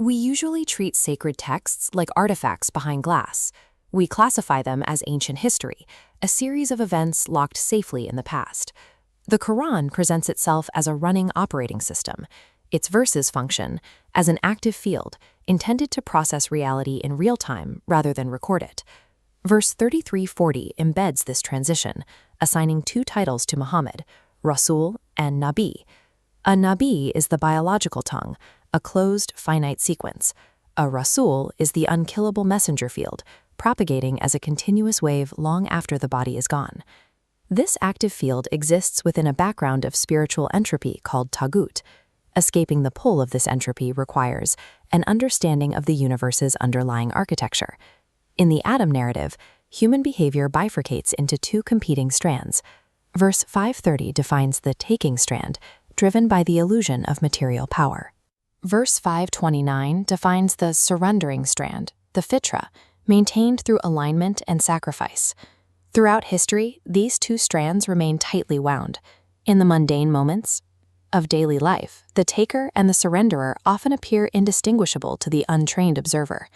We usually treat sacred texts like artifacts behind glass. We classify them as ancient history, a series of events locked safely in the past. The Quran presents itself as a running operating system. Its verses function as an active field intended to process reality in real time rather than record it. Verse 3340 embeds this transition, assigning two titles to Muhammad, Rasul and Nabi. A Nabi is the biological tongue, a closed, finite sequence. A Rasul is the unkillable messenger field, propagating as a continuous wave long after the body is gone. This active field exists within a background of spiritual entropy called tagut. Escaping the pull of this entropy requires an understanding of the universe's underlying architecture. In the Adam narrative, human behavior bifurcates into two competing strands. Verse 530 defines the taking-strand, driven by the illusion of material power. Verse 529 defines the surrendering-strand, the fitra, maintained through alignment and sacrifice. Throughout history, these two strands remain tightly wound. In the mundane moments of daily life, the taker and the surrenderer often appear indistinguishable to the untrained observer.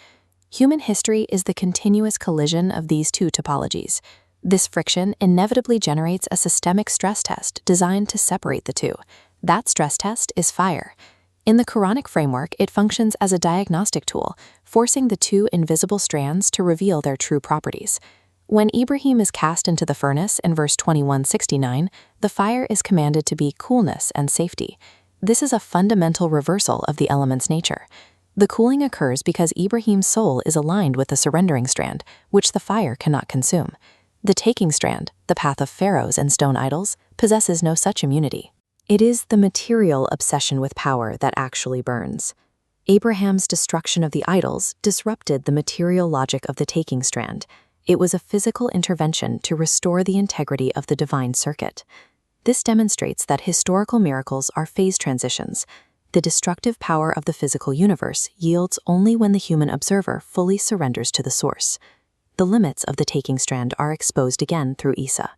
Human history is the continuous collision of these two topologies. This friction inevitably generates a systemic stress test designed to separate the two. That stress test is fire. In the Quranic framework, it functions as a diagnostic tool, forcing the two invisible strands to reveal their true properties. When Ibrahim is cast into the furnace in verse 2169, the fire is commanded to be coolness and safety. This is a fundamental reversal of the element's nature. The cooling occurs because Ibrahim's soul is aligned with the surrendering strand, which the fire cannot consume. The taking strand, the path of pharaohs and stone idols, possesses no such immunity. It is the material obsession with power that actually burns. Abraham's destruction of the idols disrupted the material logic of the taking strand. It was a physical intervention to restore the integrity of the divine circuit. This demonstrates that historical miracles are phase transitions. The destructive power of the physical universe yields only when the human observer fully surrenders to the source. The limits of the taking strand are exposed again through Isa.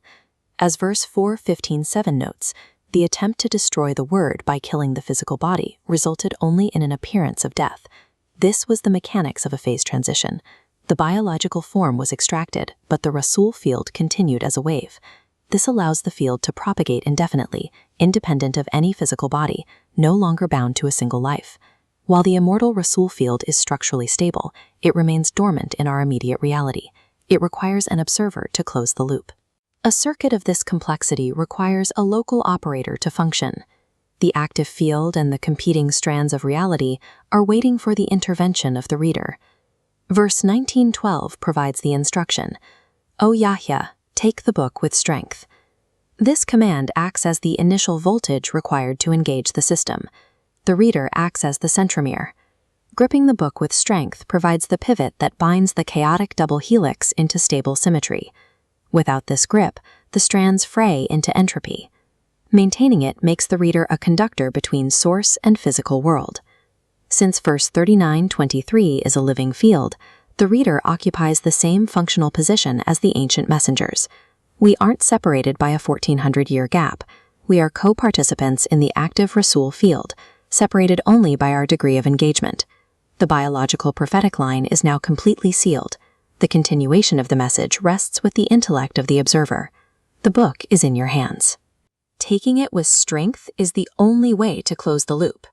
As verse 4:15-7 notes, the attempt to destroy the word by killing the physical body resulted only in an appearance of death. This was the mechanics of a phase transition. The biological form was extracted, but the Rasul field continued as a wave. This allows the field to propagate indefinitely, independent of any physical body, no longer bound to a single life. While the immortal Rasul field is structurally stable, it remains dormant in our immediate reality. It requires an observer to close the loop. A circuit of this complexity requires a local operator to function. The active field and the competing strands of reality are waiting for the intervention of the reader. Verse 1912 provides the instruction, "O Yahya, take the book with strength." This command acts as the initial voltage required to engage the system. The reader acts as the centromere. Gripping the book with strength provides the pivot that binds the chaotic double helix into stable symmetry. Without this grip, the strands fray into entropy. Maintaining it makes the reader a conductor between source and physical world. Since verse 39:23 is a living field, the reader occupies the same functional position as the ancient messengers. We aren't separated by a 1400-year gap. We are co-participants in the active Rasul field, separated only by our degree of engagement. The biological prophetic line is now completely sealed. The continuation of the message rests with the intellect of the observer. The book is in your hands. Taking it with strength is the only way to close the loop.